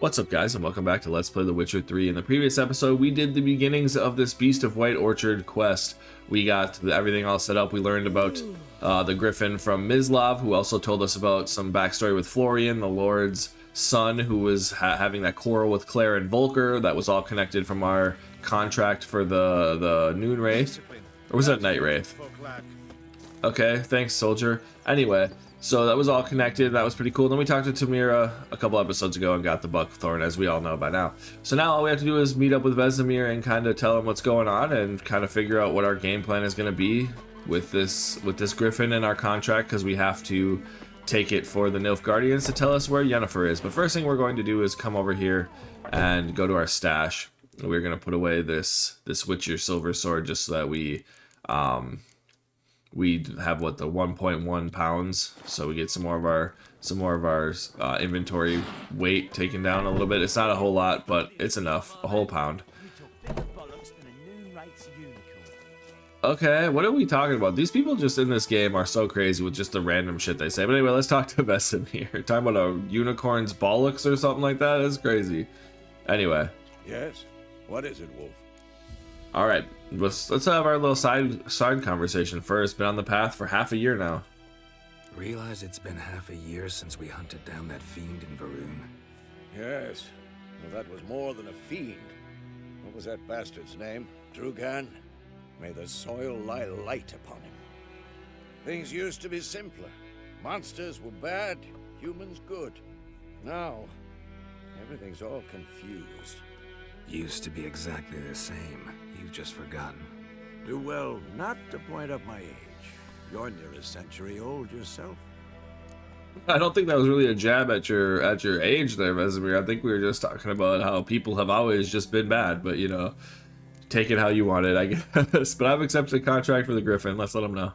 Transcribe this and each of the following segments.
What's up, guys, and welcome back to Let's Play The Witcher 3. In the previous episode, we did the beginnings of this Beast of White Orchard quest. We got everything all set up. We learned about the Griffin from Mislav, who also told us about some backstory with Florian, the Lord's son, who was having that quarrel with Clair and Volker. That was all connected from our contract for the Noon Wraith. Or was that Night Wraith? Okay, thanks, soldier. Anyway, so that was all connected. That was pretty cool. Then we talked to Tamira a couple episodes ago and got the Buckthorn, as we all know by now. So now all we have to do is meet up with Vesemir and kind of tell him what's going on and kind of figure out what our game plan is going to be with this Griffin in our contract, because we have to take it for the Nilfgaardians to tell us where Yennefer is. But first thing we're going to do is come over here and go to our stash. We're going to put away this Witcher silver sword just so that we have what, the 1.1 pounds, so we get some more of our inventory weight taken down a little bit. It's not a whole lot, but it's enough. A whole pound. Okay, what are we talking about? These people just in this game are so crazy with just the random shit they say. But anyway, let's talk to Vesemir. Talking about a unicorn's bollocks or something like that? That's crazy. Anyway. Yes? What is it, Wolf? All right, let's have our little side conversation first. Been on the path for half a year now. Realize it's been half a year since we hunted down that fiend in Varun. Yes. Well, that was more than a fiend. What was that bastard's name? Drugan? May the soil lie light upon him. Things used to be simpler. Monsters were bad, humans good. Now, everything's all confused. Used to be exactly the same. You've just forgotten. Do well not to point up my age. You're near a century old yourself. I don't think that was really a jab at your age there, Vesemir. I think we were just talking about how people have always just been bad, but you know, take it how you want it, I guess. But I've accepted a contract for the Griffin. Let's let them know.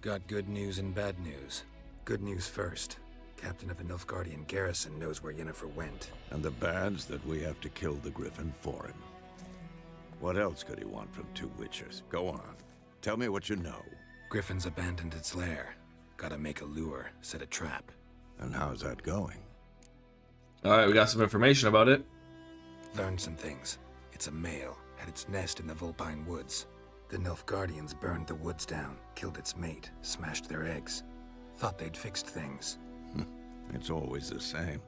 Got good news and bad news. Good news first. Captain of the Nilfgaardian garrison knows where Yennefer went. And the bad's that we have to kill the Griffin for him. What else could he want from two Witchers? Go on. Tell me what you know. Griffin's abandoned its lair. Gotta make a lure, set a trap. And how's that going? Alright, we got some information about it. Learned some things. It's a male, had its nest in the Vulpine Woods. The Nilfgaardians burned the woods down, killed its mate, smashed their eggs. Thought they'd fixed things. It's always the same.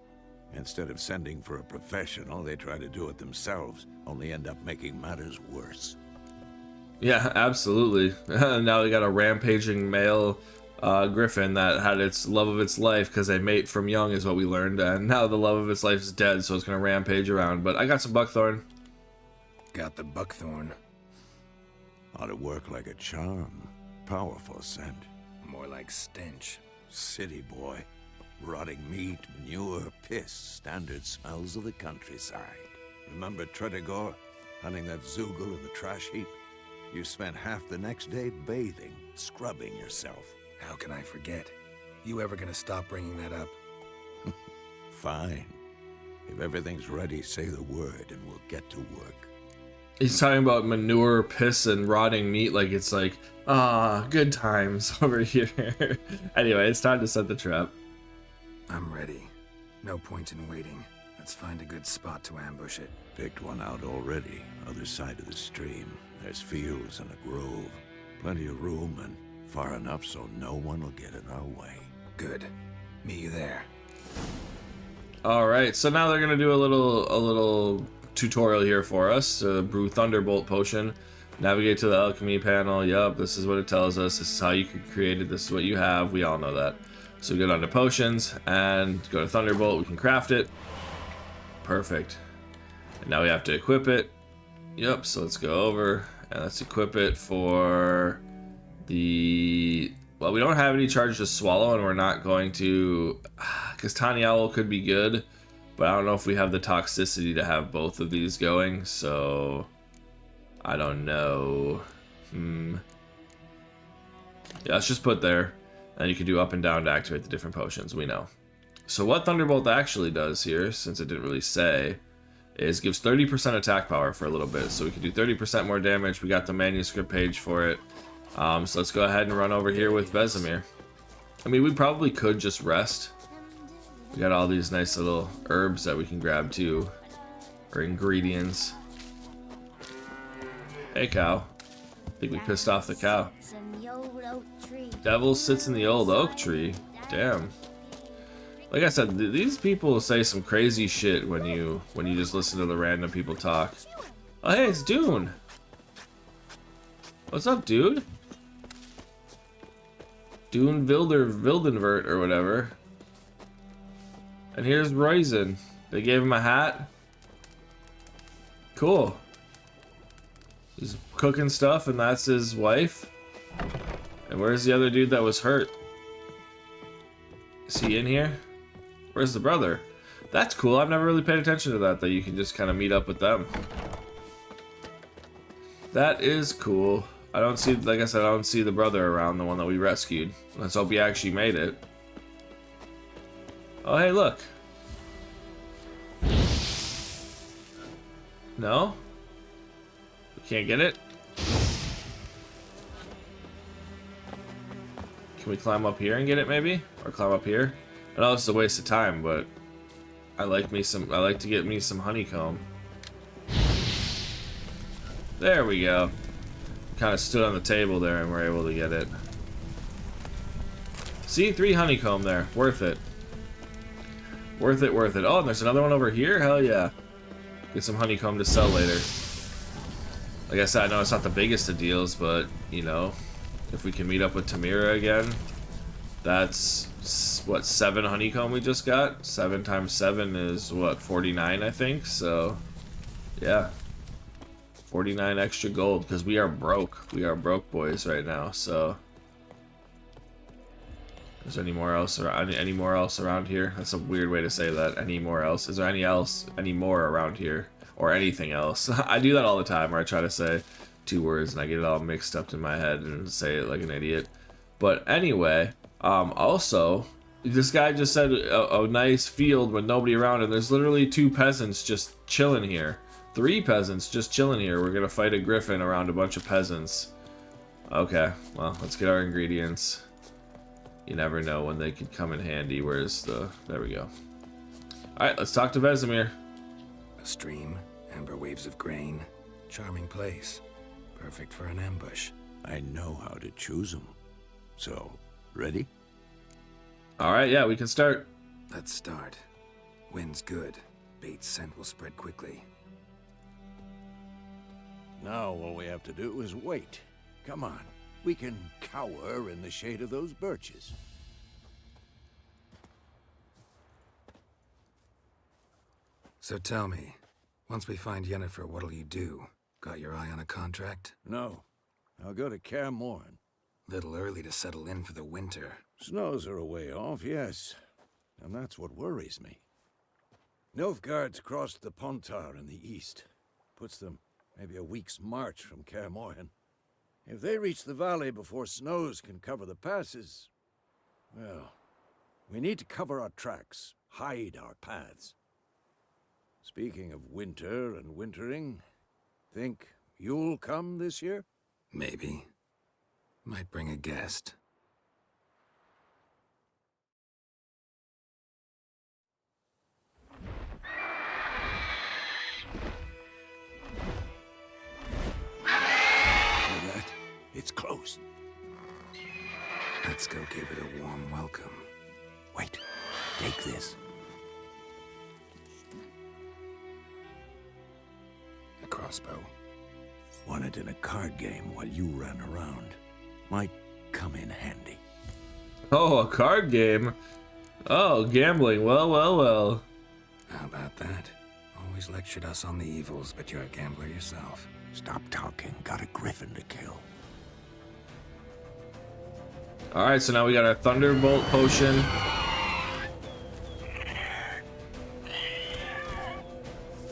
Instead of sending for a professional, they try to do it themselves, only end up making matters worse. Yeah, absolutely. Now we got a rampaging male Griffin that had its love of its life because they mate from young, is what we learned, and now the love of its life is dead, so it's gonna rampage around. But I got some buckthorn. Got the buckthorn. Ought to work like a charm. Powerful scent. More like stench. City boy. Rotting meat, manure, piss, standard smells of the countryside. Remember Tredegor, hunting that Zoogle in the trash heap? You spent half the next day bathing, scrubbing yourself. How can I forget? You ever gonna stop bringing that up? Fine. If everything's ready, say the word and we'll get to work. He's talking about manure, piss, and rotting meat like it's like, good times over here. Anyway, it's time to set the trap. I'm ready. No point in waiting. Let's find a good spot to ambush it. Picked one out already, other side of the stream. There's fields and a grove. Plenty of room and far enough so no one will get in our way. Good. Meet you there. Alright, so now they're gonna do a little tutorial here for us. Brew Thunderbolt potion. Navigate to the alchemy panel. Yup, this is what it tells us. This is how you can create it. This is what you have. We all know that. So we go down to potions and go to Thunderbolt. We can craft it. Perfect. And now we have to equip it. Yep, so let's go over and let's equip it for the... Well, we don't have any charge to swallow, and we're not going to... Because Tiny Owl could be good, but I don't know if we have the toxicity to have both of these going, so... I don't know. Yeah, let's just put there. And you can do up and down to activate the different potions, we know. So what Thunderbolt actually does here, since it didn't really say, is gives 30% attack power for a little bit. So we can do 30% more damage. We got the manuscript page for it. So let's go ahead and run over here with Vesemir. I mean, we probably could just rest We got all these nice little herbs that we can grab too, or ingredients. Hey cow. I think we pissed off the cow. Devil sits in the old oak tree. Damn. Like I said, these people say some crazy shit when you just listen to the random people talk. Oh hey, it's Dune. What's up, dude? Dune Wildenvert or whatever. And here's Ryzen. They gave him a hat. Cool. He's cooking stuff and that's his wife. And where's the other dude that was hurt? Is he in here? Where's the brother? That's cool. I've never really paid attention to that you can just kind of meet up with them. That is cool. I don't see, like I said, I don't see the brother around, the one that we rescued. Let's hope he actually made it. Oh, hey, look. No? We can't get it? Can we climb up here and get it, maybe? Or climb up here? I know it's a waste of time, but I like to get me some honeycomb. There we go. Kind of stood on the table there and we're able to get it. See, 3 honeycomb there. Worth it. Worth it, worth it. Oh, and there's another one over here? Hell yeah. Get some honeycomb to sell later. Like I said, I know it's not the biggest of deals, but, you know, if we can meet up with Tamira again, that's, what, 7 honeycomb we just got? 7 times 7 is, what, 49, I think? So, yeah. 49 extra gold, because we are broke. We are broke boys right now, so... Is there any more else around here? That's a weird way to say that. Any more else? Is there any more around here? Or anything else? I do that all the time where I try to say 2 words and I get it all mixed up in my head and say it like an idiot. But anyway, also, this guy just said a nice field with nobody around, and there's literally 2 peasants just chilling here. 3 peasants just chilling here. We're gonna fight a griffin around a bunch of peasants. Okay, well, let's get our ingredients. You never know when they could come in handy. Where's the... There we go. Alright, let's talk to Vesemir. A stream, amber waves of grain. Charming place. Perfect for an ambush. I know how to choose them. So, ready? Alright, yeah, we can start. Let's start. Wind's good. Bait's scent will spread quickly. Now all we have to do is wait. Come on. We can cower in the shade of those birches. So tell me, once we find Yennefer, what'll you do? Got your eye on a contract? No. I'll go to Kaer Morhen. Little early to settle in for the winter. Snows are a way off, yes. And that's what worries me. Nilfgaard's crossed the Pontar in the east. Puts them maybe a week's march from Kaer Morhen. If they reach the valley before snows can cover the passes, well, we need to cover our tracks, hide our paths. Speaking of winter and wintering, think you'll come this year? Maybe. Might bring a guest. It's close. Let's go give it a warm welcome. Wait, take this. A crossbow. Won it in a card game while you ran around. Might come in handy. Oh, a card game. Oh, gambling. Well, well, well. How about that? Always lectured us on the evils, but you're a gambler yourself. Stop talking. Got a griffin to kill. Alright, so now we got our Thunderbolt potion.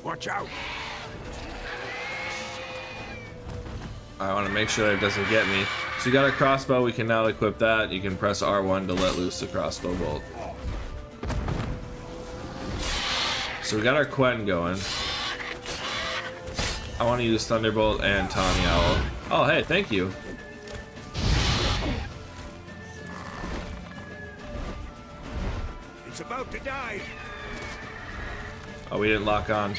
Watch out! I want to make sure that it doesn't get me. So we got our crossbow, we can now equip that. You can press R1 to let loose the crossbow bolt. So we got our Quen going. I want to use Thunderbolt and Tawny Owl. Oh, hey, thank you. It's about about to die. Oh, we didn't lock on.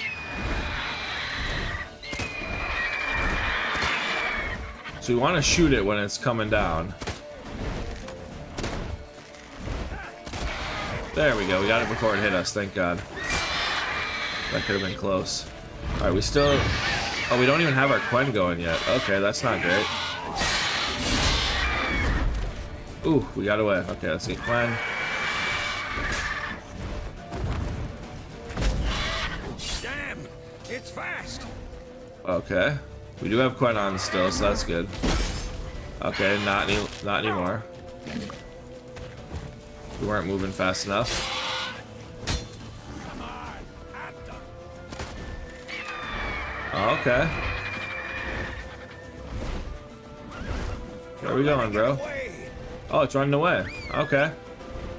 So we want to shoot it when it's coming down. There we go. We got it before it hit us. Thank God. That could have been close. All right, we still... Oh, we don't even have our Quen going yet. Okay, that's not great. Ooh, we got away. Okay, let's get Quen. Damn, it's fast. Okay. We do have Quen on still, so that's good. Okay, not anymore. We weren't moving fast enough. Oh, okay. Where are we going, bro? Oh, it's running away. Okay.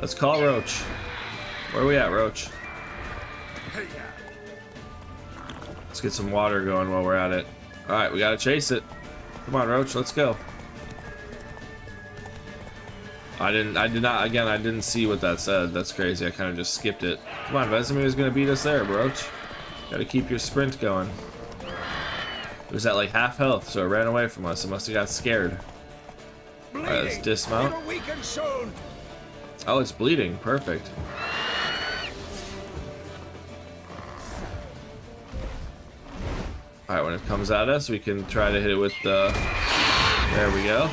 Let's call Roach. Where are we at, Roach? Let's get some water going while we're at it. Alright, we gotta chase it. Come on, Roach, let's go. I didn't see what that said. That's crazy. I kind of just skipped it. Come on, Vesemir's gonna beat us there, Roach. Gotta keep your sprint going. It was at like half health, so it ran away from us. It must have got scared. Alright, let's dismount. Oh, it's bleeding. Perfect. Alright, when it comes at us, we can try to hit it with the... There we go.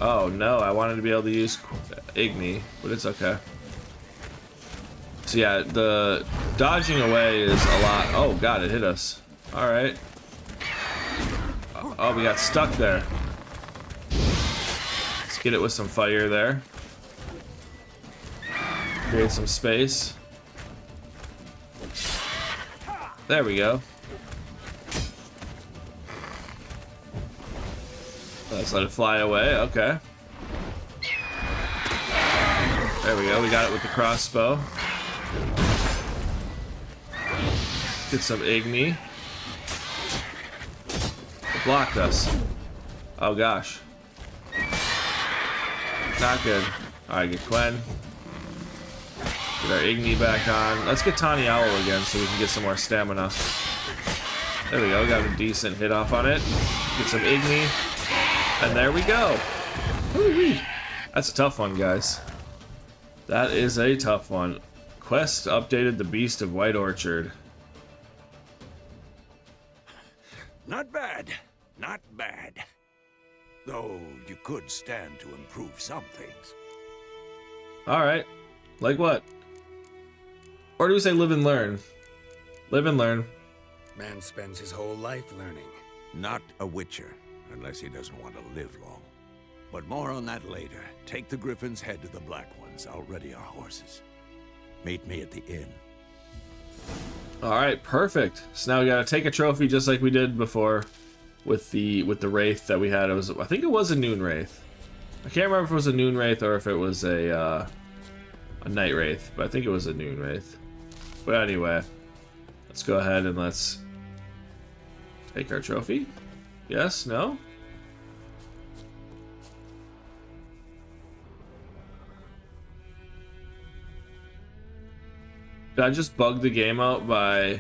Oh no, I wanted to be able to use Igni, but it's okay. So yeah, the dodging away is a lot. Oh god, it hit us. Alright. Oh, we got stuck there. Let's get it with some fire there. Create some space. There we go. Let's let it fly away. Okay. There we go. We got it with the crossbow. Get some Igni. It blocked us. Oh gosh. Not good. Alright, get Quen. Get our Igni back on. Let's get Tawny Owl again so we can get some more stamina. There we go. Got a decent hit off on it. Get some Igni. And there we go. Woo-wee. That's a tough one, guys. That is a tough one. Quest updated the Beast of White Orchard. Not bad. Not bad. Though you could stand to improve some things. Alright. Like what? Or do we say live and learn? Live and learn. Man spends his whole life learning. Not a Witcher, unless he doesn't want to live long. But more on that later. Take the Griffin's head to the Black Ones. I'll ready our horses. Meet me at the inn. Alright, perfect. So now we gotta take a trophy just like we did before with the Wraith that we had. It was, I think it was a Noon Wraith. I can't remember if it was a Noon Wraith or if it was a Night Wraith, but I think it was a Noon Wraith. But anyway, let's go ahead and let's take our trophy. Yes? No? Did I just bug the game out by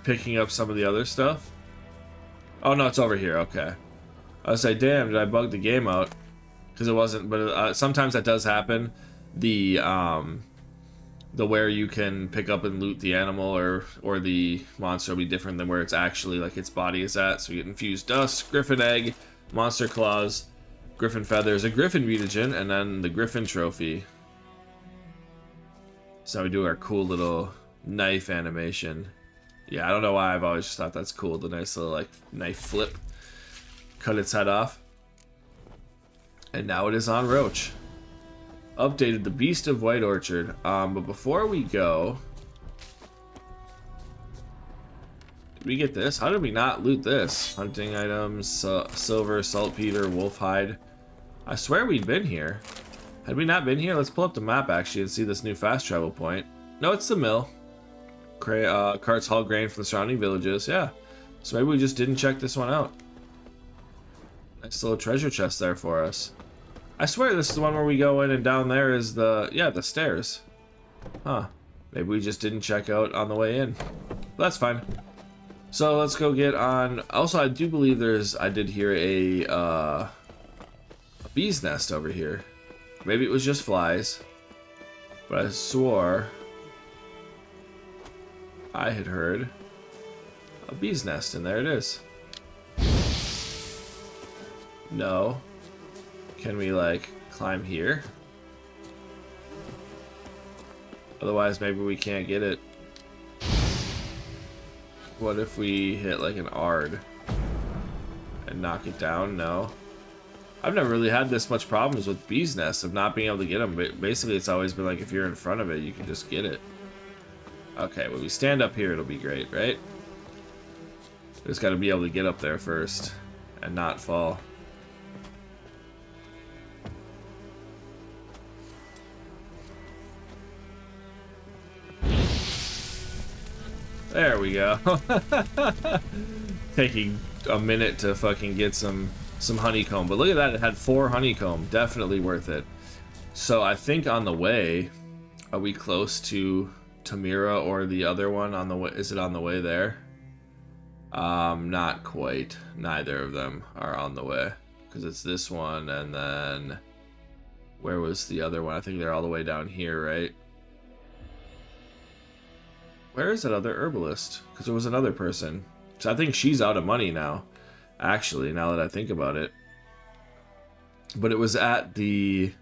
picking up some of the other stuff? Oh no, it's over here. Okay. I was like, damn, did I bug the game out? Because it wasn't, but sometimes that does happen. The where you can pick up and loot the animal or the monster will be different than where it's actually like its body is at. So you get infused dust, Griffin egg, monster claws, Griffin feathers, a Griffin mutagen, and then the Griffin trophy. So we do our cool little knife animation. Yeah, I don't know why I've always just thought that's cool. The nice little like knife flip. Cut its head off. And now it is on Roach. Updated the Beast of White Orchard. But before we go, did we get this? How did we not loot this? Hunting items, silver, saltpeter, wolf hide. I swear we'd been here. Had we not been here? Let's pull up the map actually and see this new fast travel point. No, it's the mill. Carts haul grain from the surrounding villages. Yeah. So maybe we just didn't check this one out. Nice little treasure chest there for us. I swear this is the one where we go in and down there is the, yeah, the stairs. Huh. Maybe we just didn't check out on the way in. But that's fine. So let's go get on. Also, I do believe I did hear a bee's nest over here. Maybe it was just flies. But I swore I had heard a bee's nest, and there it is. No. Can we, like, climb here? Otherwise, maybe we can't get it. What if we hit, like, an Ard and knock it down? No. I've never really had this much problems with bee's nests of not being able to get them. But basically, it's always been like, if you're in front of it, you can just get it. Okay, when we stand up here, it'll be great, right? We just gotta be able to get up there first and not fall. There we go. Taking a minute to fucking get some honeycomb, but look at that, it had 4 honeycomb. Definitely worth it. So I think on the way, are we close to Tamira or the other one on the way? Is it on the way there? Not quite. Neither of them are on the way, because it's this one, and then where was the other one? I think they're all the way down here, right? Where is that other herbalist? Because there was another person. So I think she's out of money now, actually, now that I think about it. But it was at the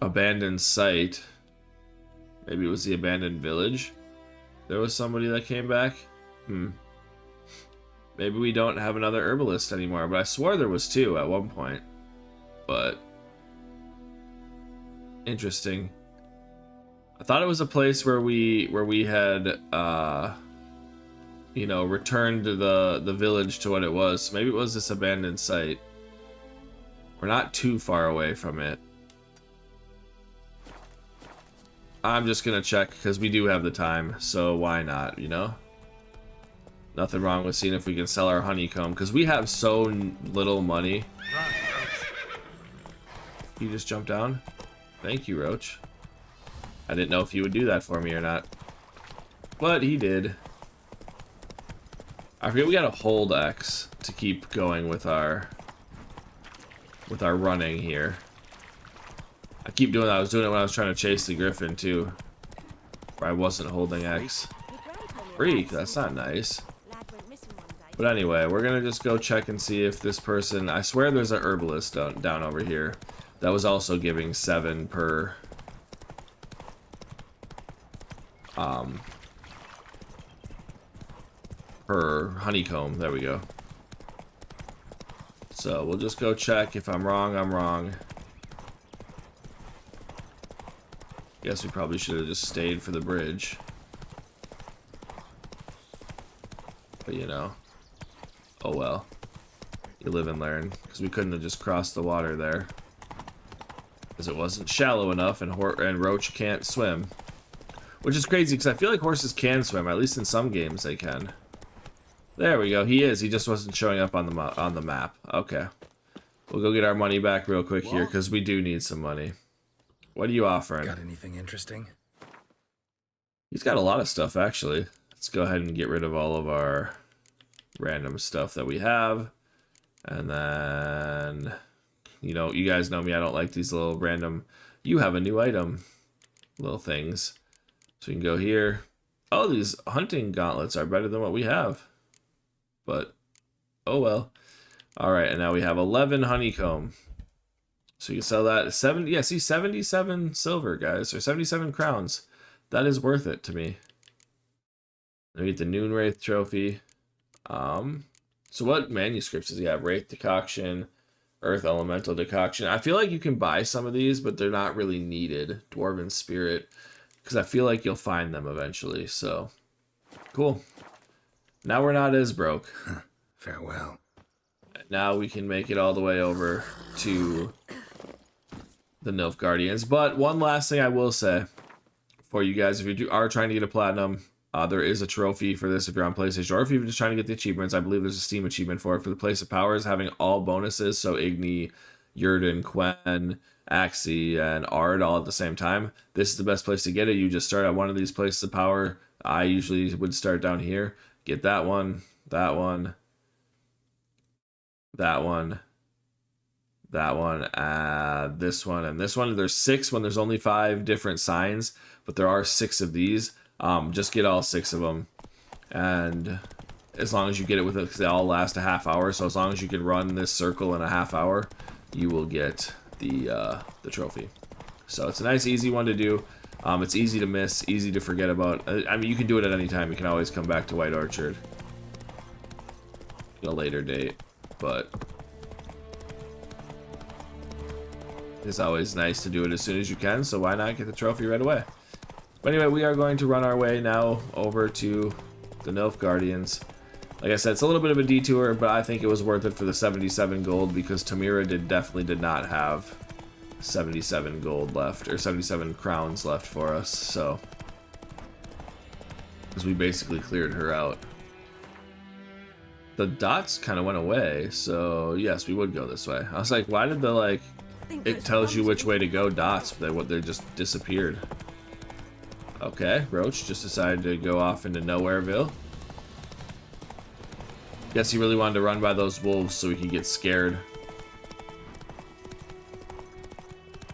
abandoned site. Maybe it was the abandoned village. There was somebody that came back. Maybe we don't have another herbalist anymore, but I swore there was 2 at one point. But interesting. I thought it was a place where we had you know, returned to the village to what it was. So maybe it was this abandoned site. We're not too far away from it. I'm just gonna check because we do have the time, so why not, you know? Nothing wrong with seeing if we can sell our honeycomb, because we have so little money. You just jumped down? Thank you, Roach. I didn't know if you would do that for me or not. But he did. I forget we gotta hold X to keep going with our running here. I keep doing that. I was doing it when I was trying to chase the Griffin too. Where I wasn't holding X. Freak, that's not nice. But anyway, we're gonna just go check and see if this person, I swear there's a herbalist down over here that was also giving 7 per honeycomb. There we go. So we'll just go check. If I'm wrong, I'm wrong. Guess we probably should have just stayed for the bridge. But you know, oh well. You live and learn. Because we couldn't have just crossed the water there. Because it wasn't shallow enough, and Roach can't swim. Which is crazy, because I feel like horses can swim. At least in some games they can. There we go. He is. He just wasn't showing up on the map. Okay. We'll go get our money back real quick here, because we do need some money. What are you offering? Got anything interesting? He's got a lot of stuff, actually. Let's go ahead and get rid of all of our random stuff that we have. And then, you know, you guys know me. I don't like these little random, you have a new item, little things. So we can go here. Oh, these hunting gauntlets are better than what we have. But, oh well. Alright, and now we have 11 honeycomb. So you can sell that. 77 silver, guys. Or 77 crowns. That is worth it to me. Then we get the Noon Wraith trophy. So what manuscripts does he have? Wraith decoction, Earth elemental decoction. I feel like you can buy some of these, but they're not really needed. Dwarven spirit. Because I feel like you'll find them eventually. So, cool. Now we're not as broke. Farewell. Now we can make it all the way over to the Nilfgaardians. But one last thing I will say for you guys, if you are trying to get a platinum, There is a trophy for this if you're on PlayStation, or if you're just trying to get the achievements. I believe there's a Steam achievement for it. For the Place of Power is having all bonuses, so Igni, Yurden, Quen, Axie, and Ard all at the same time. This is the best place to get it. You just start at one of these Places of Power. I usually would start down here. Get that one, that one, that one, that one, this one, and this one. There's 6 when there's only 5 different signs, but there are 6 of these. Just get all 6 of them, and as long as you get it with it, because they all last a half hour, so as long as you can run this circle in a half hour, you will get the trophy. So it's a nice easy one to do. It's easy to miss, easy to forget about. I mean, you can do it at any time. You can always come back to White Orchard at a later date, but it's always nice to do it as soon as you can, so why not get the trophy right away? But anyway, we are going to run our way now over to the Nilfgaardians. Like I said, it's a little bit of a detour, but I think it was worth it for the 77 gold, because Tamira definitely did not have 77 gold left, or 77 crowns left for us, so because we basically cleared her out. The dots kind of went away, so yes, we would go this way. I was like, why did the, like, it tells you which way to go dots, they just disappeared. Okay, Roach just decided to go off into Nowhereville. Guess he really wanted to run by those wolves so he could get scared.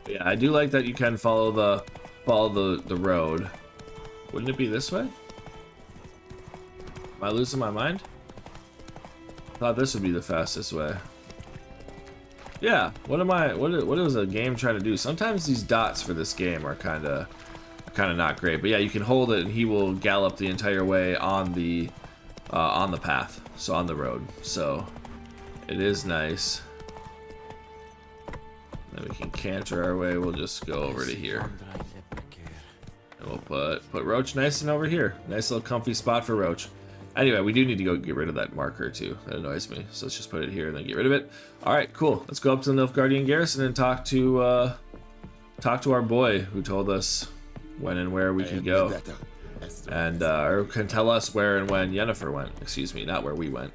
But yeah, I do like that you can follow the road. Wouldn't it be this way? Am I losing my mind? I thought this would be the fastest way. Yeah, what is a game trying to do? Sometimes these dots for this game are kind of not great. But yeah, you can hold it and he will gallop the entire way on the path, so on the road. So it is nice. Then we can canter our way. We'll just go over to here. And we'll put Roach nice and over here. Nice little comfy spot for Roach. Anyway, we do need to go get rid of that marker too. That annoys me. So let's just put it here and then get rid of it. Alright, cool. Let's go up to the Nilfgaardian garrison and talk to our boy who told us when and where we can go. And or can tell us where and when Yennefer went. Excuse me, not where we went.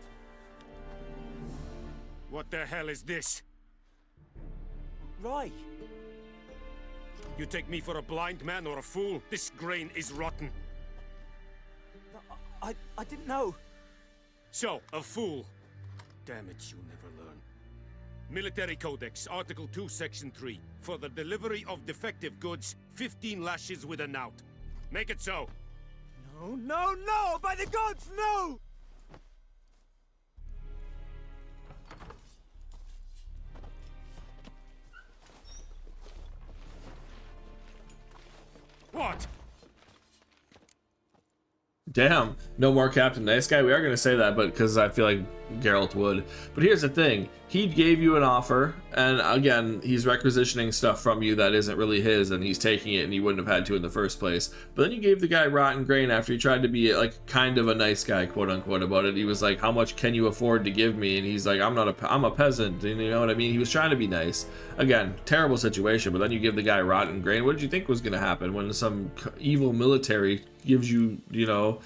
What the hell is this? Right. You take me for a blind man or a fool? This grain is rotten. I didn't know. So, a fool. Damn it, you'll never learn. Military Codex, Article 2, Section 3. For the delivery of defective goods, 15 lashes with a knout. Make it so. No, no, no! By the gods, no! What? Damn, no more Captain Nice Guy. We are going to say that, but because I feel like Geralt would. But here's the thing. He gave you an offer, and again, he's requisitioning stuff from you that isn't really his, and he's taking it, and he wouldn't have had to in the first place. But then you gave the guy rotten grain after he tried to be, like, kind of a nice guy, quote-unquote, about it. He was like, how much can you afford to give me? And he's like, I'm a peasant, and you know what I mean? He was trying to be nice. Again, terrible situation, but then you give the guy rotten grain. What did you think was going to happen when some evil military gives you, you know,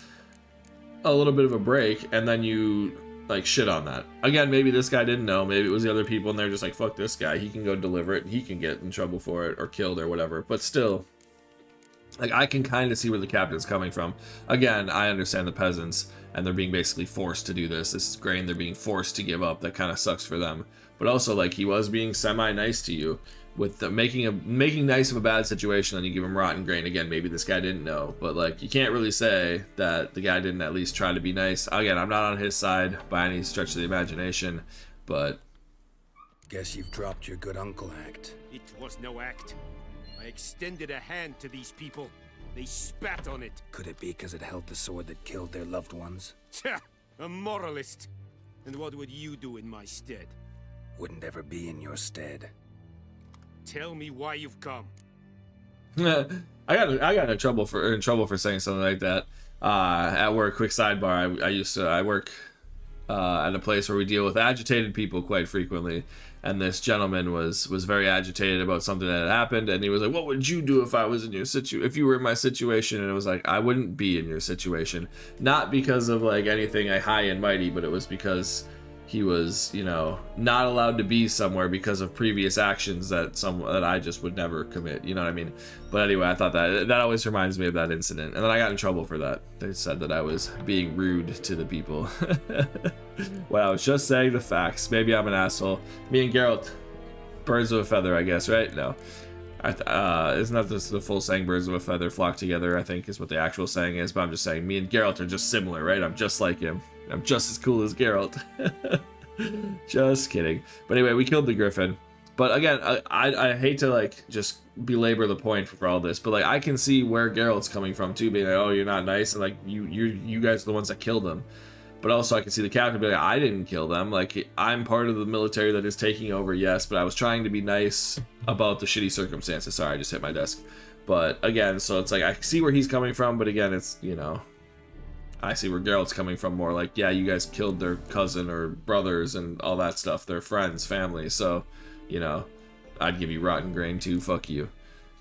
a little bit of a break, and then you like shit on that? Again, maybe this guy didn't know, maybe it was the other people and they're just like, fuck this guy, he can go deliver it and he can get in trouble for it or killed or whatever. But still, like, I can kind of see where the captain's coming from. Again, I understand the peasants and they're being basically forced to do this is grain they're being forced to give up. That kind of sucks for them. But also, like, he was being semi nice to you with the making nice of a bad situation, and you give him rotten grain. Again, maybe this guy didn't know, but like, you can't really say that the guy didn't at least try to be nice. Again, I'm not on his side by any stretch of the imagination, but Guess you've dropped your good uncle act. It was no act. I extended a hand to these people. They spat on it. Could it be because it held the sword that killed their loved ones? Tja, a moralist. And what would you do in my stead? Wouldn't ever be in your stead. Tell me why you've come. I got in trouble for saying something like that at work. Quick sidebar: I work at a place where we deal with agitated people quite frequently. And this gentleman was very agitated about something that had happened, and he was like, "What would you do if I was in your if you were in my situation?" And it was like, I wouldn't be in your situation, not because of like anything high and mighty, but it was because he was, you know, not allowed to be somewhere because of previous actions that I just would never commit. You know what I mean? But anyway, I thought that always reminds me of that incident, and then I got in trouble for that. They said that I was being rude to the people. Well, I was just saying the facts. Maybe I'm an asshole. Me and Geralt, birds of a feather, I guess, right? No. Isn't that the full saying, birds of a feather flock together, I think is what the actual saying is, but I'm just saying me and Geralt are just similar, right? I'm just like him. I'm just as cool as Geralt. Just kidding. But anyway, we killed the Griffin. But again, I hate to like just belabor the point for all this, but like I can see where Geralt's coming from too, being like, oh, you're not nice, and like you guys are the ones that killed him. But also I can see the captain being like, I didn't kill them. Like, I'm part of the military that is taking over, yes, but I was trying to be nice about the shitty circumstances. Sorry, I just hit my desk. But again, so it's like I see where he's coming from, but again, it's, you know, I see where Geralt's coming from more like, yeah, you guys killed their cousin or brothers and all that stuff, their friends, family, so, you know, I'd give you rotten grain too, fuck you.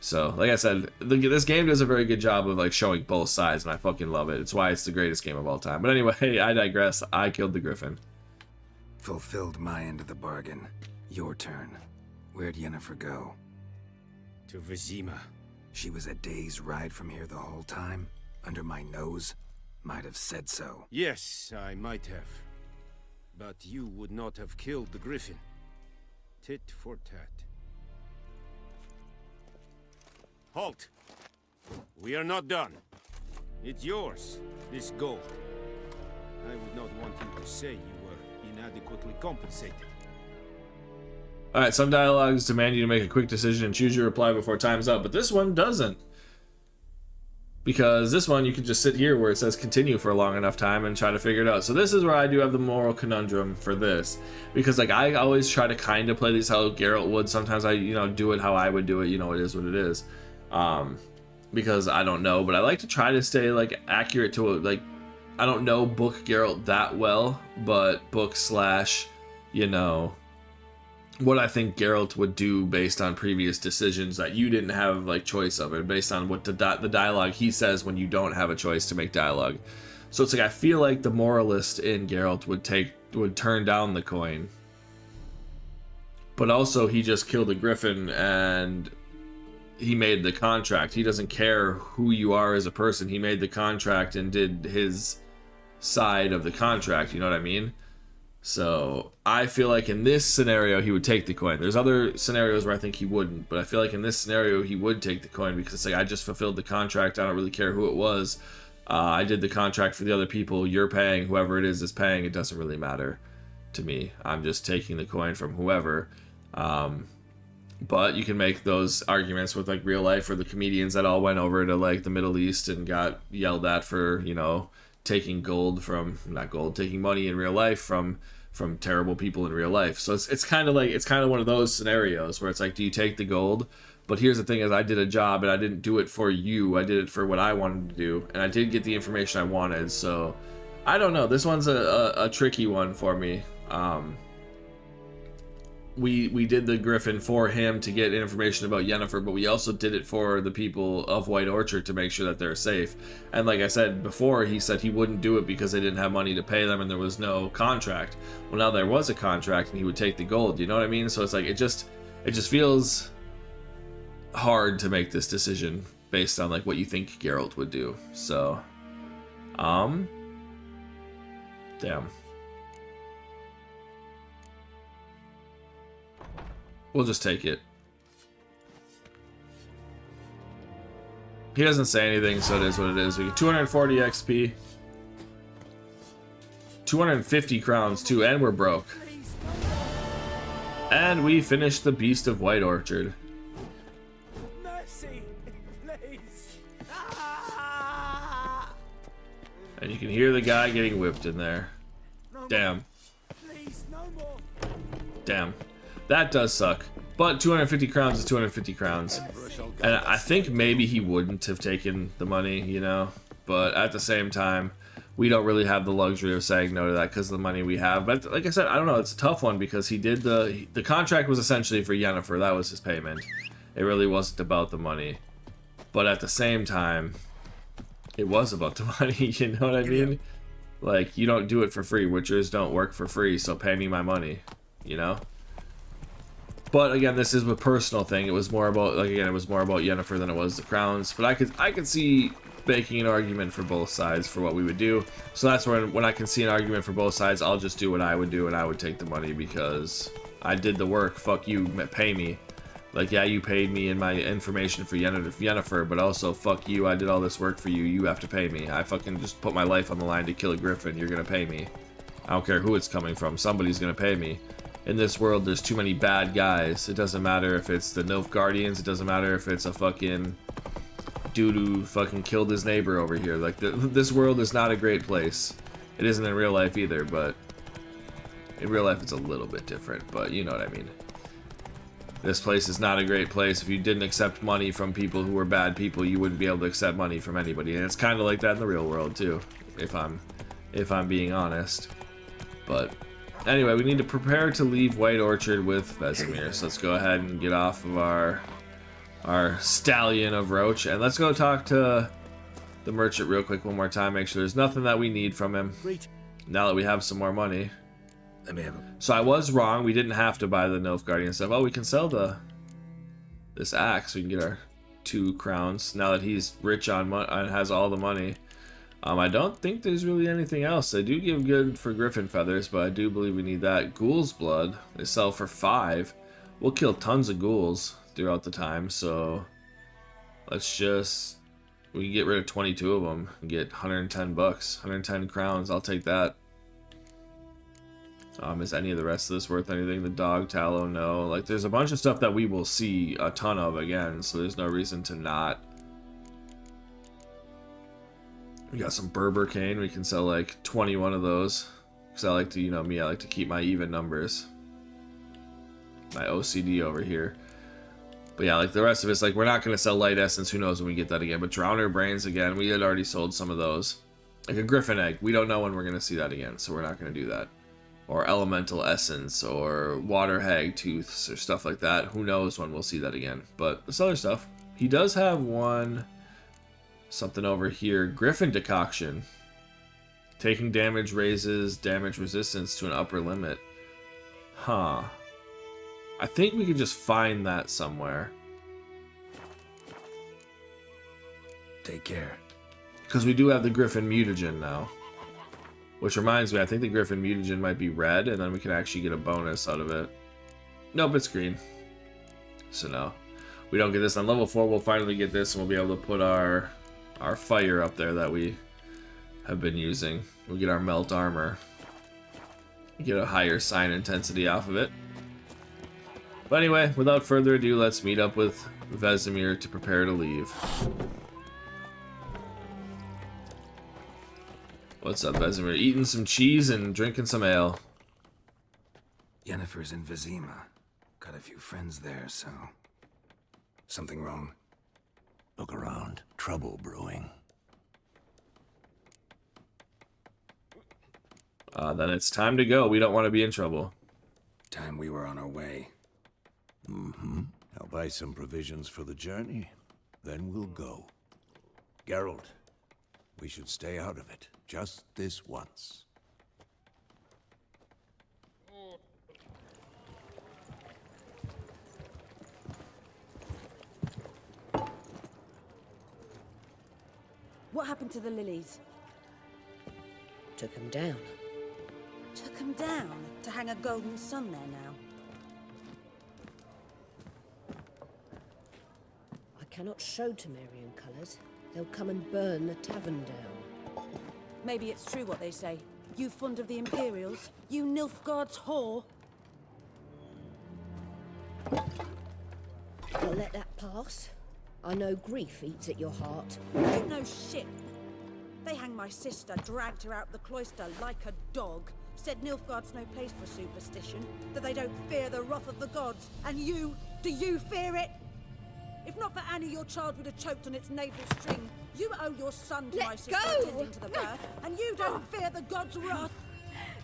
So, like I said, this game does a very good job of like showing both sides, and I fucking love it. It's why it's the greatest game of all time. But anyway, I digress. I killed the Griffin. Fulfilled my end of the bargain. Your turn. Where'd Yennefer go? To Vizima. She was a day's ride from here the whole time? Under my nose? Might have said so. Yes, I might have. But you would not have killed the Griffin. Tit for tat. Halt! We are not done. It's yours, this gold. I would not want you to say you were inadequately compensated. Alright, some dialogues demand you to make a quick decision and choose your reply before time's up, but this one doesn't. Because this one, you can just sit here where it says continue for a long enough time and try to figure it out. So this is where I do have the moral conundrum for this. Because like I always try to kind of play these how Geralt would. Sometimes I, you know, do it how I would do it. You know, it is what it is. Because I don't know, but I like to try to stay like accurate to it. Like, I don't know book Geralt that well, but book / you know, what I think Geralt would do based on previous decisions that you didn't have like choice of, it based on what the dialogue he says when you don't have a choice to make dialogue. So it's like I feel like the moralist in Geralt would turn down the coin, but also he just killed a Griffin and he made the contract. He doesn't care who you are as a person. He made the contract and did his side of the contract. You know what I mean? So I feel like in this scenario he would take the coin. There's other scenarios where I think he wouldn't, but I feel like in this scenario he would take the coin because it's like I just fulfilled the contract. I don't really care who it was. I did the contract for the other people. You're paying. Whoever it is paying. It doesn't really matter to me. I'm just taking the coin from whoever. But you can make those arguments with like real life or the comedians that all went over to like the Middle East and got yelled at for, you know, taking taking money in real life from terrible people in real life. So it's kind of one of those scenarios where it's like, do you take the gold? But here's the thing is I did a job and I didn't do it for you. I did it for what I wanted to do, and I did get the information I wanted. So I don't know. This one's a tricky one for me. We did the Griffin for him to get information about Yennefer, but we also did it for the people of White Orchard to make sure that they're safe. And like I said before, he said he wouldn't do it because they didn't have money to pay them and there was no contract. Well, now there was a contract and he would take the gold, you know what I mean? So it's like, it just feels hard to make this decision based on like what you think Geralt would do. So, damn. We'll just take it. He doesn't say anything, so it is what it is. We get 240 XP. 250 crowns too, and we're broke. And we finished the Beast of White Orchard. Mercy, please. Ah! And you can hear the guy getting whipped in there. Damn. Please, no more. Damn. That does suck. But 250 crowns is 250 crowns. And I think maybe he wouldn't have taken the money, you know? But at the same time, we don't really have the luxury of saying no to that because of the money we have. But like I said, I don't know. It's a tough one because he did the contract was essentially for Yennefer. That was his payment. It really wasn't about the money. But at the same time, it was about the money. You know what I mean? Like, you don't do it for free. Witchers don't work for free, so pay me my money. You know? But again, this is a personal thing. It was more about, like, again, it was more about Yennefer than it was the crowns. But I could see making an argument for both sides for what we would do. So that's when I can see an argument for both sides, I'll just do what I would do and I would take the money because I did the work. Fuck you, pay me. Like, yeah, you paid me in my information for Yennefer, but also fuck you, I did all this work for you. You have to pay me. I fucking just put my life on the line to kill a Griffin. You're gonna pay me. I don't care who it's coming from. Somebody's gonna pay me. In this world, there's too many bad guys. It doesn't matter if it's the Nilfgaardians. It doesn't matter if it's a fucking dude who fucking killed his neighbor over here. Like, this world is not a great place. It isn't in real life either, but in real life it's a little bit different, but you know what I mean. This place is not a great place. If you didn't accept money from people who were bad people, you wouldn't be able to accept money from anybody. And it's kind of like that in the real world too, if I'm being honest. But anyway, we need to prepare to leave White Orchard with Vesemir. So let's go ahead and get off of our stallion of Roach, and let's go talk to the merchant real quick one more time, make sure there's nothing that we need from him now that we have some more money. Let me have him. So I was wrong, we didn't have to buy the Nilfgaardian stuff. Oh, we can sell this axe, we can get our 2 crowns now that he's rich on money and has all the money. I don't think there's really anything else. They do give good for Griffin feathers, but I do believe we need that. Ghoul's blood, they sell for 5. We'll kill tons of ghouls throughout the time, so we can get rid of 22 of them and get 110 bucks, 110 crowns. I'll take that. Is any of the rest of this worth anything? The dog tallow, no. Like, there's a bunch of stuff that we will see a ton of again, so there's no reason to not. We got some Berber cane. We can sell like 21 of those because I like to, you know me, I like to keep my even numbers. My OCD over here. But yeah, like the rest of it's like, we're not going to sell light essence. Who knows when we get that again. But Drowner brains again, we had already sold some of those. Like a Griffin egg, we don't know when we're going to see that again, so we're not going to do that. Or elemental essence, or water hag tooths, or stuff like that. Who knows when we'll see that again. But this other stuff, he does have something over here. Griffin decoction. Taking damage raises damage resistance to an upper limit. Huh. I think we could just find that somewhere. Take care. Because we do have the Griffin mutagen now. Which reminds me, I think the Griffin mutagen might be red, and then we can actually get a bonus out of it. Nope, it's green. So no. We don't get this. On level 4, we'll finally get this, and we'll be able to put our fire up there that we have been using. We'll get our melt armor. Get a higher sign intensity off of it. But anyway, without further ado, let's meet up with Vesemir to prepare to leave. What's up, Vesemir? Eating some cheese and drinking some ale. Yennefer's in Vizima. Got a few friends there, so... Something wrong? Look around. Trouble brewing. Then it's time to go. We don't want to be in trouble. Time we were on our way. Mm-hmm. I'll buy some provisions for the journey. Then we'll go. Geralt, we should stay out of it. Just this once. What happened to the lilies? Took him down. Took them down to hang a golden sun there now. I cannot show Temerian colours. They'll come and burn the tavern down. Maybe it's true what they say. You fond of the Imperials? You Nilfgaard's whore? I'll let that pass. I know grief eats at your heart. You know shit. They hanged my sister, dragged her out the cloister like a dog. Said Nilfgaard's no place for superstition, that they don't fear the wrath of the gods. And you, do you fear it? If not for Annie, your child would have choked on its navel string. You owe your son to my Let sister go! attending to the birth, and you don't fear the god's wrath.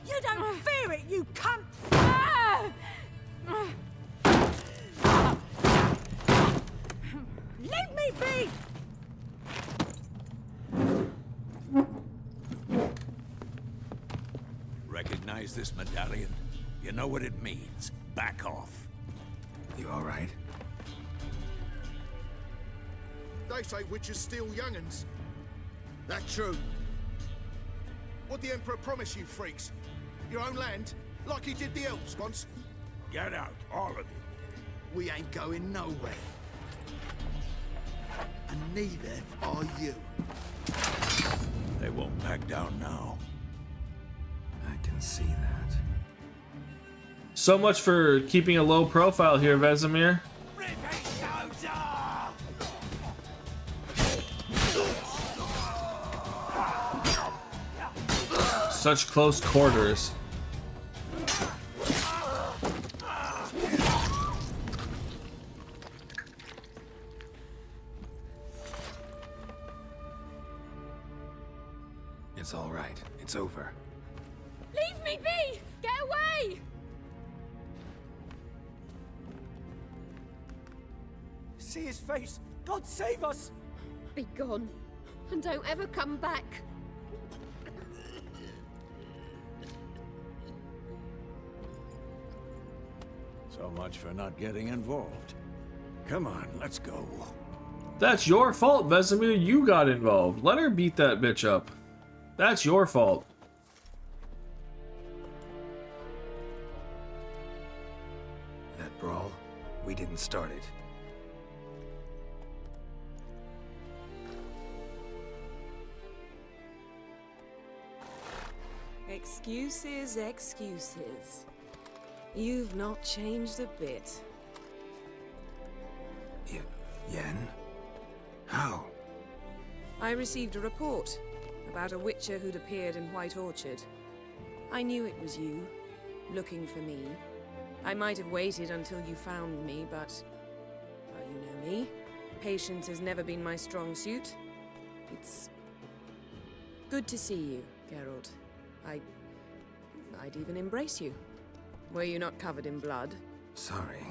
You don't fear it, you cunt! Leave me be! Recognize this medallion? You know what it means. Back off. You all right? They say witches steal young'uns. That true? What the Emperor promise you, freaks? Your own land? Like he did the elves once? Get out, all of you. We ain't going nowhere. And neither are you. They won't back down now. I can see that. So much for keeping a low profile here, Vesemir. Such close quarters. It's all right. It's over. Leave me be! Get away! See his face! God save us! Be gone, and don't ever come back. So much for not getting involved. Come on, let's go. That's your fault, Vesemir. You got involved. Let her beat that bitch up. That's your fault. That brawl, we didn't start it. Excuses, excuses. You've not changed a bit. Yen? How? I received a report about a witcher who'd appeared in White Orchard. I knew it was you, looking for me. I might have waited until you found me, but... well, you know me. Patience has never been my strong suit. It's... good to see you, Geralt. I'd even embrace you. Were you not covered in blood? Sorry.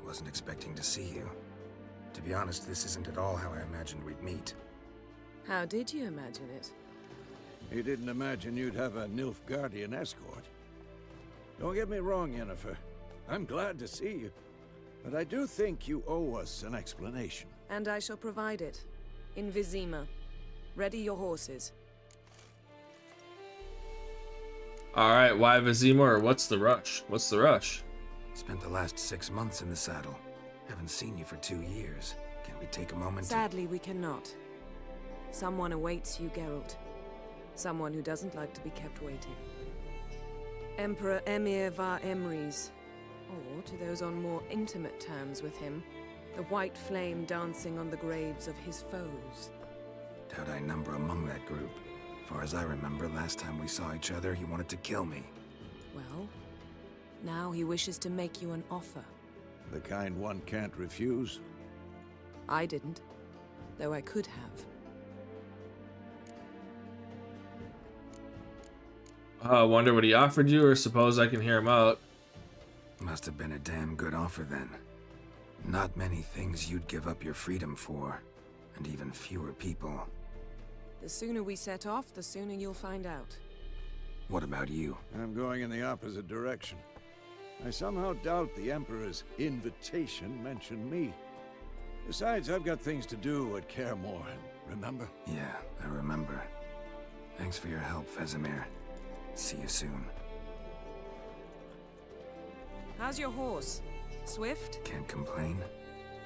Wasn't expecting to see you. To be honest, this isn't at all how I imagined we'd meet. How did you imagine it? You didn't imagine you'd have a Nilfgaardian escort. Don't get me wrong, Yennefer. I'm glad to see you. But I do think you owe us an explanation. And I shall provide it. In Vizima. Ready your horses. Alright, why Vesemir? What's the rush? What's the rush? Spent the last 6 months in the saddle. Haven't seen you for 2 years. Can't we take a moment Sadly, we cannot. Someone awaits you, Geralt. Someone who doesn't like to be kept waiting. Emperor Emir var Emrys. Or, to those on more intimate terms with him, the white flame dancing on the graves of his foes. Doubt I number among that group. Far as I remember, last time we saw each other, he wanted to kill me. Well, now he wishes to make you an offer. The kind one can't refuse. I didn't, though I could have. I wonder what he offered you, or suppose I can hear him out. Must have been a damn good offer then. Not many things you'd give up your freedom for, and even fewer people. The sooner we set off, the sooner you'll find out. What about you? I'm going in the opposite direction. I somehow doubt the Emperor's invitation mentioned me. Besides, I've got things to do at Clair, remember? Yeah, I remember. Thanks for your help, Vesemir. See you soon. How's your horse? Swift? Can't complain.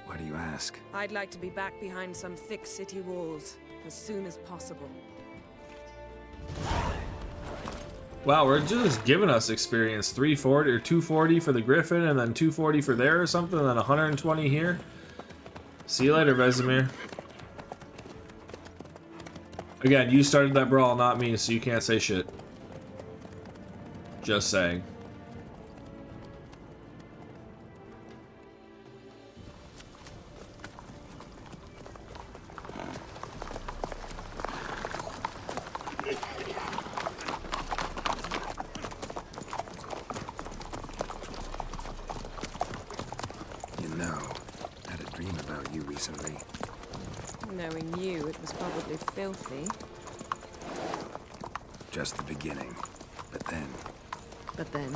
Why do you ask? I'd like to be back behind some thick city walls as soon as possible. Wow, we're just giving us experience. 340 or 240 for the Griffin, and then 240 for there or something, and then 120 here. See you later, Vesemir. Again, you started that brawl, not me, so you can't say shit. Just saying. dream about you recently. Knowing you, it was probably filthy. Just the beginning. But then... But then...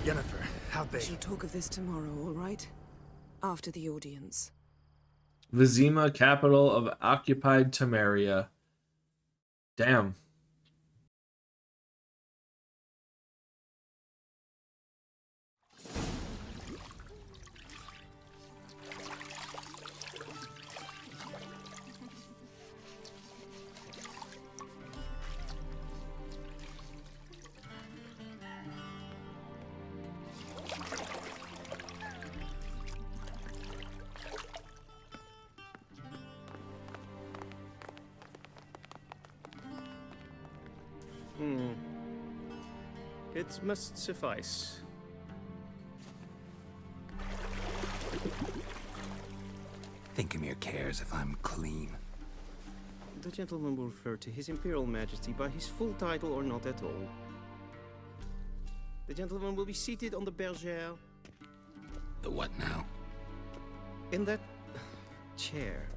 Yennefer, how'd they... We'll talk of this tomorrow, all right? After the audience. Vizima, capital of occupied Temeria. Damn. It must suffice. Thinkamere cares if I'm clean. The gentleman will refer to His Imperial Majesty by his full title or not at all. The gentleman will be seated on the bergère. The what now? In that chair.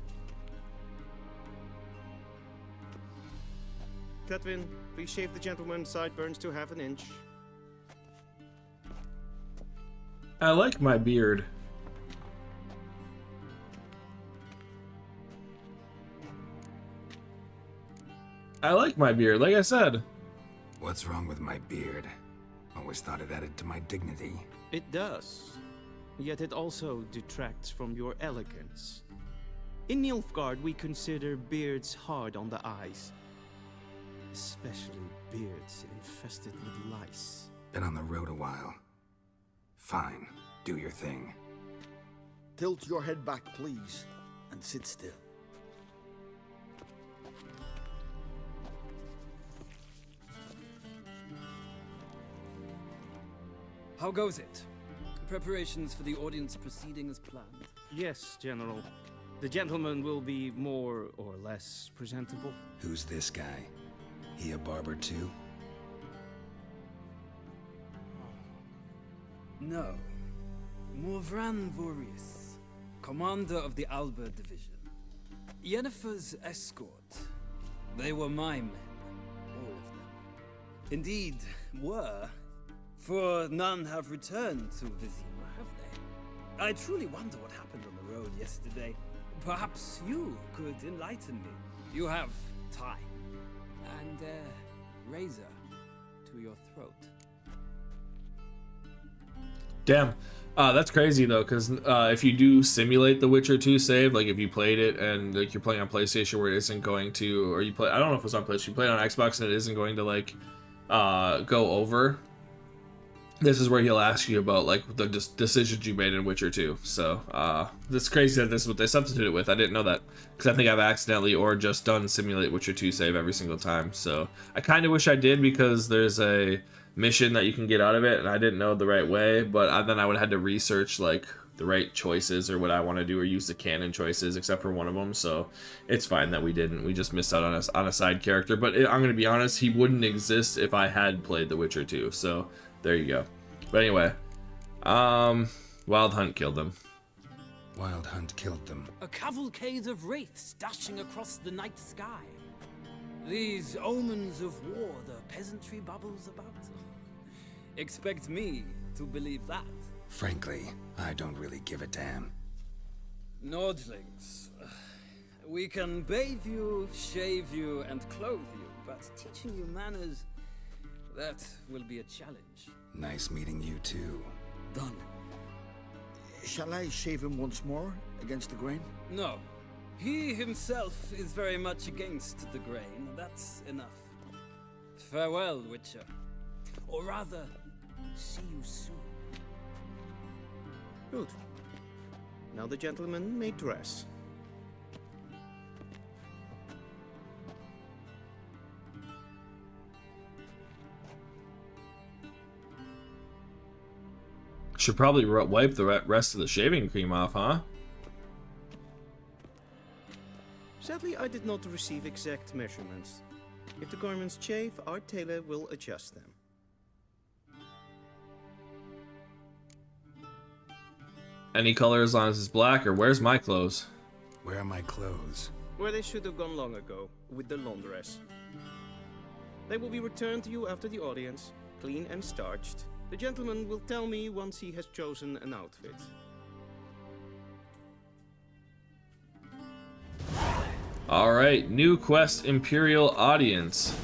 Griffin, please shave the gentleman's sideburns to half an inch. I like my beard. I like my beard, like I said. What's wrong with my beard? Always thought it added to my dignity. It does. Yet it also detracts from your elegance. In Nilfgaard, we consider beards hard on the eyes. Especially beards infested with lice. Been on the road a while. Fine, do your thing. Tilt your head back, please, and sit still. How goes it? Preparations for the audience proceeding as planned? Yes, General. The gentleman will be more or less presentable. Who's this guy? He a barber too? No. Morvran Vorius, commander of the Alba Division. Yennefer's escort. They were my men, all of them. Indeed, were. For none have returned to Vizima, have they? I truly wonder what happened on the road yesterday. Perhaps you could enlighten me. You have time. And a razor to your throat. Damn. That's crazy though, because if you do simulate the Witcher 2 save, like if you played it and like you're playing on PlayStation where it isn't going to, or you play, I don't know if it's on PlayStation, you play it on Xbox and it isn't going to like go over. This is where he'll ask you about like the decisions you made in Witcher 2. So it's crazy that this is what they substituted it with. I didn't know that because I think I've accidentally or just done simulate Witcher 2 save every single time. So I kind of wish I did because there's a mission that you can get out of it and I didn't know the right way, but then I would have had to research like the right choices or what I want to do or use the canon choices except for one of them. So it's fine that we didn't. We just missed out on a side character, but I'm going to be honest, he wouldn't exist if I had played The Witcher 2. So there you go. But anyway, Wild Hunt killed them. Wild Hunt killed them. A cavalcade of wraiths dashing across the night sky. These omens of war the peasantry bubbles about. Expect me to believe that. Frankly, I don't really give a damn. Nordlings. We can bathe you, shave you, and clothe you, but teaching you manners, that will be a challenge. Nice meeting you too. Done. Shall I shave him once more, against the grain? No. He himself is very much against the grain. That's enough. Farewell, Witcher. Or rather, see you soon. Good. Now the gentleman may dress. Should probably wipe the rest of the shaving cream off, huh? Sadly, I did not receive exact measurements. If the garments chafe, our tailor will adjust them. Any color as long as it's black, or where's my clothes? Where are my clothes? Where they should have gone long ago, with the laundress. They will be returned to you after the audience, clean and starched. The gentleman will tell me once he has chosen an outfit. Alright, new quest, Imperial Audience.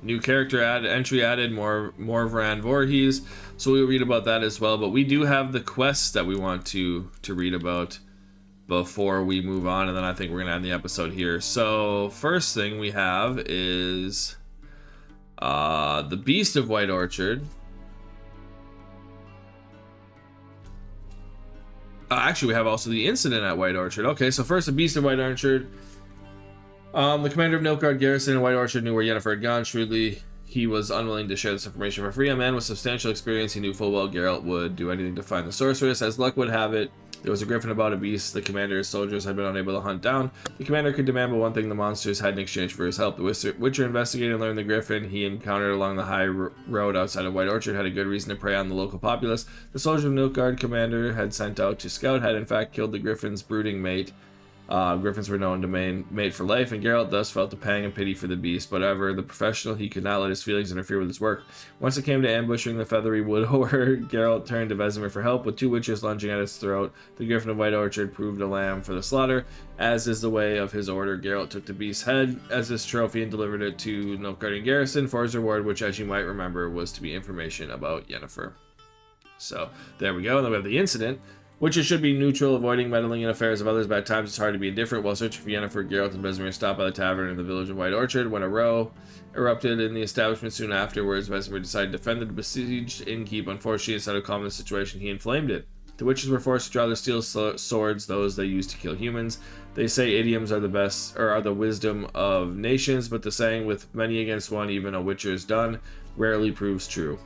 New character entry added, more Moravran Voorhees. So we'll read about that as well. But we do have the quests that we want to read about before we move on. And then I think we're going to end the episode here. So first thing we have is the Beast of White Orchard. Actually, we have also the incident at White Orchard. Okay, so first, the Beast of White Orchard. The commander of Nilfgaard garrison in White Orchard knew where Yennefer had gone. Shrewdly, he was unwilling to share this information for free. A man with substantial experience, he knew full well Geralt would do anything to find the sorceress. As luck would have it, there was a griffin about a beast the commander's soldiers had been unable to hunt down. The commander could demand but one thing: the monsters had in exchange for his help. The Witcher investigated and learned the griffin he encountered along the high road outside of White Orchard had a good reason to prey on the local populace. The soldier of Nilfgaard commander had sent out to scout had in fact killed the griffin's brooding mate. Griffins were known to mate for life, and Geralt thus felt a pang and pity for the beast. But ever the professional, he could not let his feelings interfere with his work. Once it came to ambushing the feathery widower, Geralt turned to Vesemir for help. With two witches lunging at his throat, the Griffin of White Orchard proved a lamb for the slaughter. As is the way of his order, Geralt took the beast's head as his trophy and delivered it to Nilfgaardian garrison for his reward, which, as you might remember, was to be information about Yennefer. So there we go. And then we have the incident. Witches should be neutral, avoiding meddling in affairs of others, but at times it's hard to be indifferent. While searching for Yennefer, Geralt and Vesemir stopped by the tavern in the village of White Orchard. When a row erupted in the establishment soon afterwards, Vesemir decided to defend the besieged innkeep. Unfortunately, instead of calming the situation, he inflamed it. The witches were forced to draw their steel swords, those they used to kill humans. They say idioms are the best, or are the wisdom of nations, but the saying, with many against one, even a witcher's done, rarely proves true.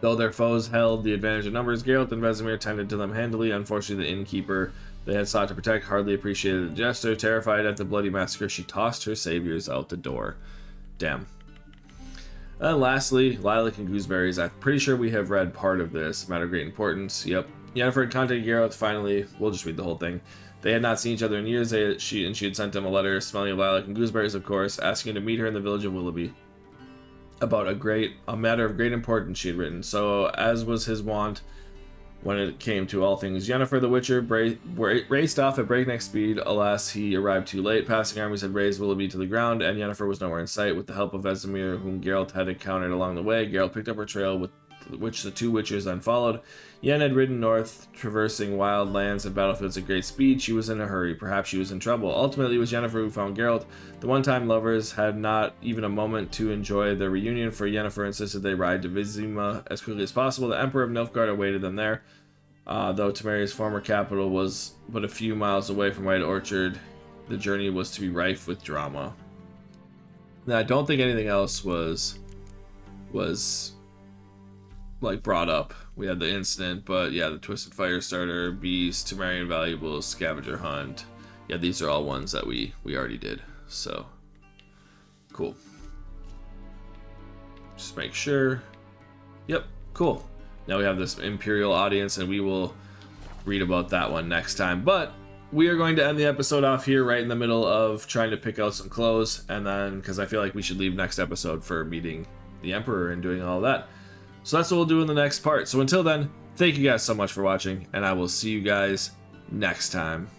Though their foes held the advantage of numbers, Geralt and Vesemir tended to them handily. Unfortunately, the innkeeper they had sought to protect hardly appreciated the gesture. Terrified at the bloody massacre, she tossed her saviors out the door. Damn. And lastly, Lilac and Gooseberries. I'm pretty sure we have read part of this. Matter of great importance. Yep. Yennefer had contacted Geralt. Finally, we'll just read the whole thing. They had not seen each other in years. She had sent him a letter smelling of lilac and gooseberries, of course, asking him to meet her in the village of Willoughby. About a matter of great importance, she had written. So, as was his wont when it came to all things Yennefer, the Witcher raced off at breakneck speed. Alas, he arrived too late. Passing armies had razed Willoughby to the ground, and Yennefer was nowhere in sight. With the help of Vesemir, whom Geralt had encountered along the way, Geralt picked up her trail, with which the two witches then followed. Yen had ridden north, traversing wild lands and battlefields at great speed. She was in a hurry. Perhaps she was in trouble. Ultimately, it was Yennefer who found Geralt. The one-time lovers had not even a moment to enjoy their reunion, for Yennefer insisted they ride to Vizima as quickly as possible. The Emperor of Nilfgaard awaited them there. Though Temeria's former capital was but a few miles away from White Orchard, the journey was to be rife with drama. Now, I don't think anything else was like brought up. We had the incident, but yeah, the Twisted Firestarter, Beast, Temerian Valuables, Scavenger Hunt. Yeah, these are all ones that we already did. So cool. Just make sure. Yep, cool. Now we have this Imperial Audience, and we will read about that one next time. But we are going to end the episode off here right in the middle of trying to pick out some clothes, and then because I feel like we should leave next episode for meeting the Emperor and doing all that. So that's what we'll do in the next part. So until then, Thank you guys so much for watching, and I will see you guys next time.